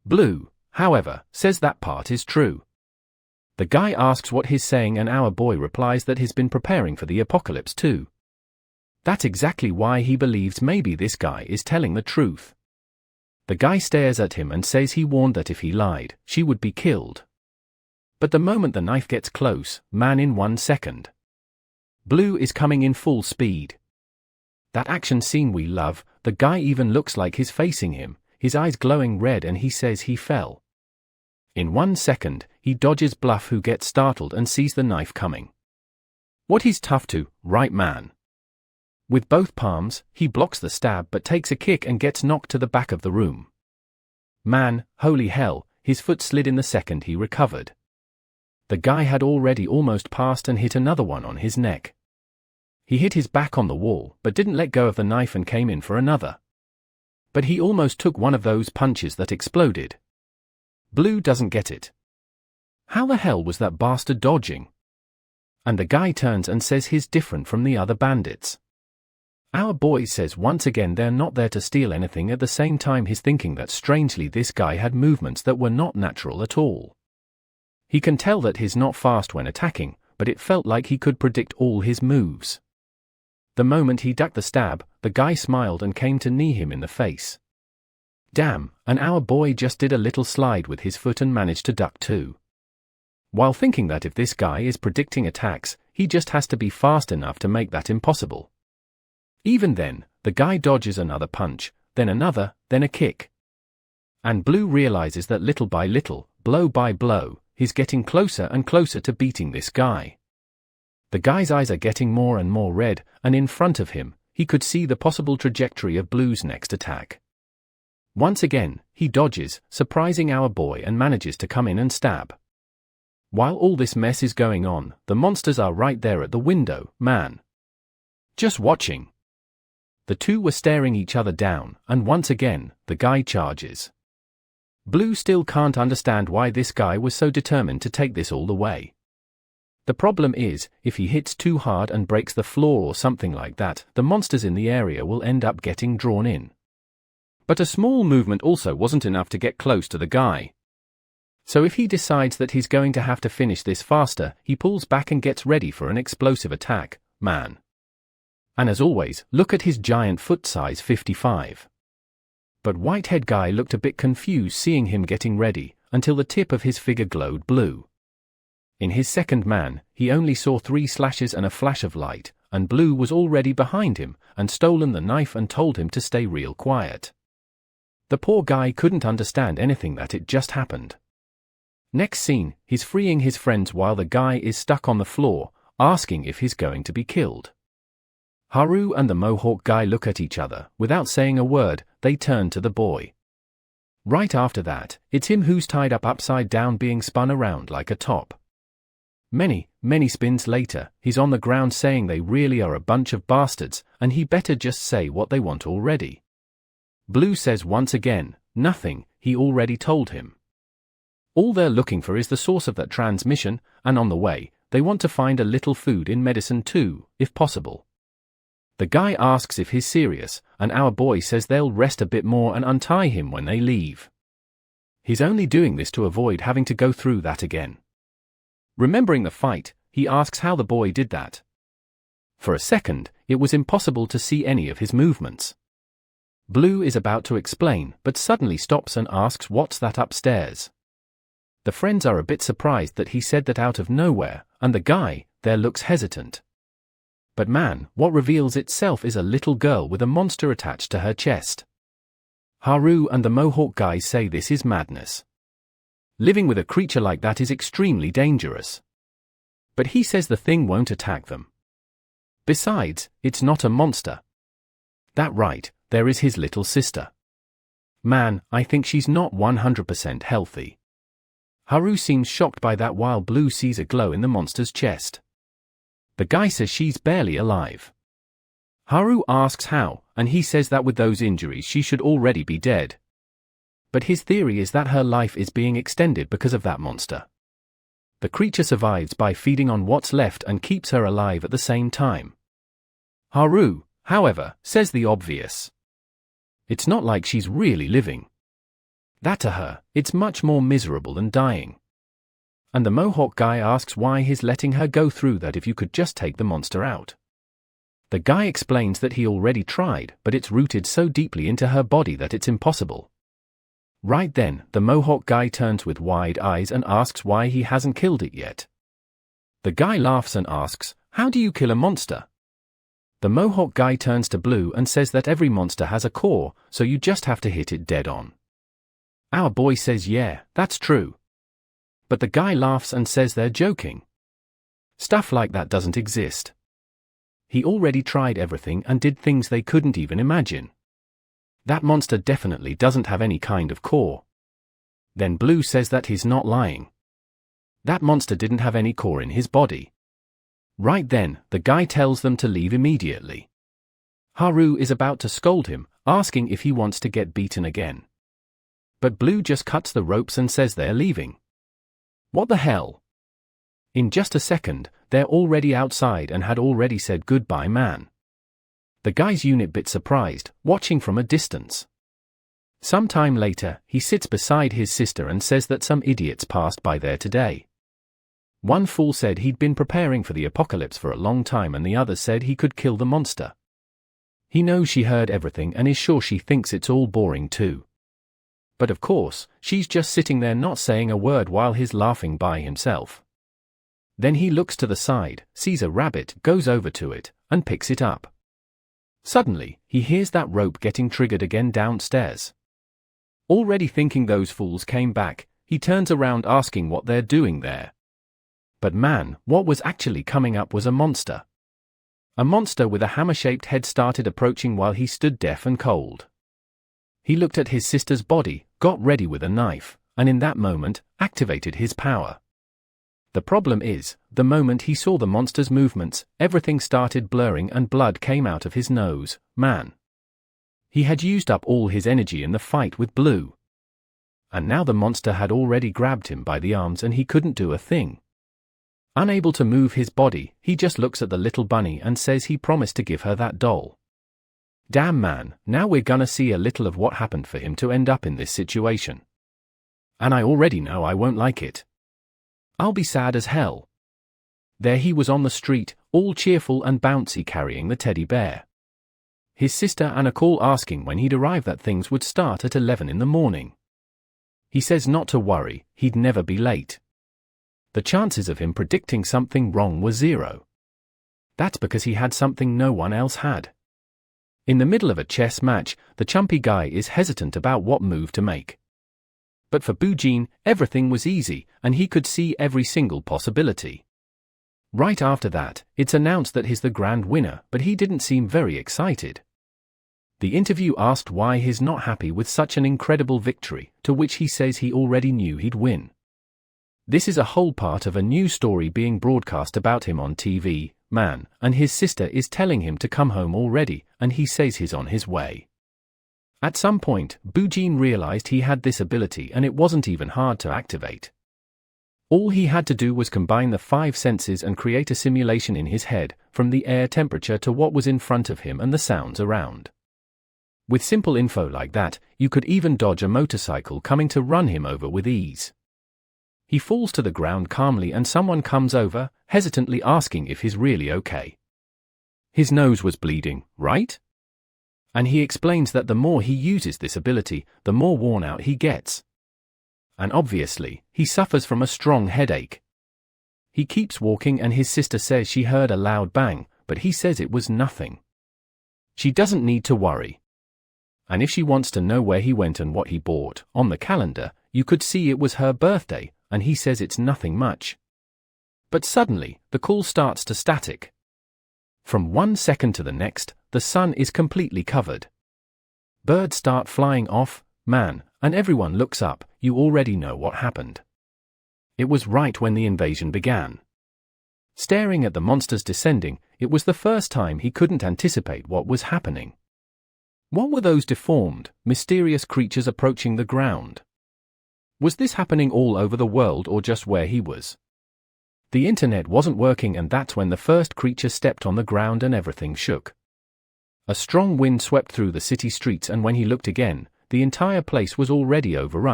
Blue, however, says that part is true. The guy asks what he's saying and our boy replies that he's been preparing for the apocalypse too. That's exactly why he believes maybe this guy is telling the truth. The guy stares at him and says he warned that if he lied, she would be killed. But the moment the knife gets close, man, in 1 second. Blue is coming in full speed. That action scene we love, the guy even looks like he's facing him, his eyes glowing red, and he says he fell. In 1 second, he dodges Bluff, who gets startled and sees the knife coming. What he's tough to, right man? With both palms, he blocks the stab but takes a kick and gets knocked to the back of the room. Man, holy hell, his foot slid in the second he recovered. The guy had already almost passed and hit another one on his neck. He hit his back on the wall but didn't let go of the knife and came in for another. But he almost took one of those punches that exploded. Blue doesn't get it. How the hell was that bastard dodging? And the guy turns and says he's different from the other bandits. Our boy says once again they're not there to steal anything. At the same time he's thinking that strangely this guy had movements that were not natural at all. He can tell that he's not fast when attacking, but it felt like he could predict all his moves. The moment he ducked the stab, the guy smiled and came to knee him in the face. Damn, and our boy just did a little slide with his foot and managed to duck too. While thinking that if this guy is predicting attacks, he just has to be fast enough to make that impossible. Even then, the guy dodges another punch, then another, then a kick. And Blue realizes that little by little, blow by blow, he's getting closer and closer to beating this guy. The guy's eyes are getting more and more red, and in front of him, he could see the possible trajectory of Blue's next attack. Once again, he dodges, surprising our boy, and manages to come in and stab. While all this mess is going on, the monsters are right there at the window, man. Just watching. The two were staring each other down, and once again, the guy charges. Blue still can't understand why this guy was so determined to take this all the way. The problem is, if he hits too hard and breaks the floor or something like that, the monsters in the area will end up getting drawn in. But a small movement also wasn't enough to get close to the guy. So if he decides that he's going to have to finish this faster, he pulls back and gets ready for an explosive attack, man. And as always, look at his giant foot size 55. But Whitehead guy looked a bit confused seeing him getting ready, until the tip of his figure glowed blue. In his second man, he only saw 3 slashes and a flash of light, and Blue was already behind him, and stolen the knife and told him to stay real quiet. The poor guy couldn't understand anything that it just happened. Next scene, he's freeing his friends while the guy is stuck on the floor, asking if he's going to be killed. Haru and the Mohawk guy look at each other. Without saying a word, they turn to the boy. Right after that, it's him who's tied up upside down being spun around like a top. Many spins later, he's on the ground saying they really are a bunch of bastards, and he better just say what they want already. Blue says once again, nothing, he already told him. All they're looking for is the source of that transmission, and on the way, they want to find a little food in medicine too, if possible. The guy asks if he's serious, and our boy says they'll rest a bit more and untie him when they leave. He's only doing this to avoid having to go through that again. Remembering the fight, he asks how the boy did that. For a second, it was impossible to see any of his movements. Blue is about to explain, but suddenly stops and asks what's that upstairs. The friends are a bit surprised that he said that out of nowhere, and the guy, there, looks hesitant. But man, what reveals itself is a little girl with a monster attached to her chest. Haru and the Mohawk guy say this is madness. Living with a creature like that is extremely dangerous. But he says the thing won't attack them. Besides, it's not a monster. That right, there is his little sister. Man, I think she's not 100% healthy. Haru seems shocked by that while Blue sees a glow in the monster's chest. The guy says she's barely alive. Haru asks how, and he says that with those injuries she should already be dead. But his theory is that her life is being extended because of that monster. The creature survives by feeding on what's left and keeps her alive at the same time. Haru, however, says the obvious. It's not like she's really living. That to her, it's much more miserable than dying. And the Mohawk guy asks why he's letting her go through that if you could just take the monster out. The guy explains that he already tried, but it's rooted so deeply into her body that it's impossible. Right then, the Mohawk guy turns with wide eyes and asks why he hasn't killed it yet. The guy laughs and asks, "How do you kill a monster?" The Mohawk guy turns to Blue and says that every monster has a core, so you just have to hit it dead on. Our boy says yeah, that's true. But the guy laughs and says they're joking. Stuff like that doesn't exist. He already tried everything and did things they couldn't even imagine. That monster definitely doesn't have any kind of core. Then Blue says that he's not lying. That monster didn't have any core in his body. Right then, the guy tells them to leave immediately. Haru is about to scold him, asking if he wants to get beaten again. But Blue just cuts the ropes and says they're leaving. What the hell? In just a second, they're already outside and had already said goodbye, man. The guy's unit bit surprised, watching from a distance. Sometime later, he sits beside his sister and says that some idiots passed by there today. One fool said he'd been preparing for the apocalypse for a long time and the other said he could kill the monster. He knows she heard everything and is sure she thinks it's all boring too. But of course, she's just sitting there not saying a word while he's laughing by himself. Then he looks to the side, sees a rabbit, goes over to it, and picks it up. Suddenly, he hears that rope getting triggered again downstairs. Already thinking those fools came back, he turns around asking what they're doing there. But man, what was actually coming up was a monster. A monster with a hammer-shaped head started approaching while he stood deaf and cold. He looked at his sister's body, got ready with a knife, and in that moment, activated his power. The problem is, the moment he saw the monster's movements, everything started blurring and blood came out of his nose, man. He had used up all his energy in the fight with Blue. And now the monster had already grabbed him by the arms and he couldn't do a thing. Unable to move his body, he just looks at the little bunny and says he promised to give her that doll. Damn man, now we're gonna see a little of what happened for him to end up in this situation. And I already know I won't like it. I'll be sad as hell. There he was on the street, all cheerful and bouncy carrying the teddy bear. His sister Anna called asking when he'd arrive that things would start at 11 in the morning. He says not to worry, he'd never be late. The chances of him predicting something wrong were 0. That's because he had something no one else had. In the middle of a chess match, the chumpy guy is hesitant about what move to make. But for Bujin, everything was easy, and he could see every single possibility. Right after that, it's announced that he's the grand winner, but he didn't seem very excited. The interview asked why he's not happy with such an incredible victory, to which he says he already knew he'd win. This is a whole part of a new story being broadcast about him on TV, man, and his sister is telling him to come home already, and he says he's on his way. At some point, Bujin realized he had this ability and it wasn't even hard to activate. All he had to do was combine the 5 senses and create a simulation in his head, from the air temperature to what was in front of him and the sounds around. With simple info like that, you could even dodge a motorcycle coming to run him over with ease. He falls to the ground calmly and someone comes over, hesitantly asking if he's really okay. His nose was bleeding, right? And he explains that the more he uses this ability, the more worn out he gets. And obviously, he suffers from a strong headache. He keeps walking and his sister says she heard a loud bang, but he says it was nothing. She doesn't need to worry. And if she wants to know where he went and what he bought, on the calendar, you could see it was her birthday, and he says it's nothing much. But suddenly, the call starts to static. From 1 second to the next, the sun is completely covered. Birds start flying off, man, and everyone looks up, you already know what happened. It was right when the invasion began. Staring at the monsters descending, it was the first time he couldn't anticipate what was happening. What were those deformed, mysterious creatures approaching the ground? Was this happening all over the world or just where he was? The internet wasn't working and that's when the first creature stepped on the ground and everything shook. A strong wind swept through the city streets and when he looked again, the entire place was already overrun.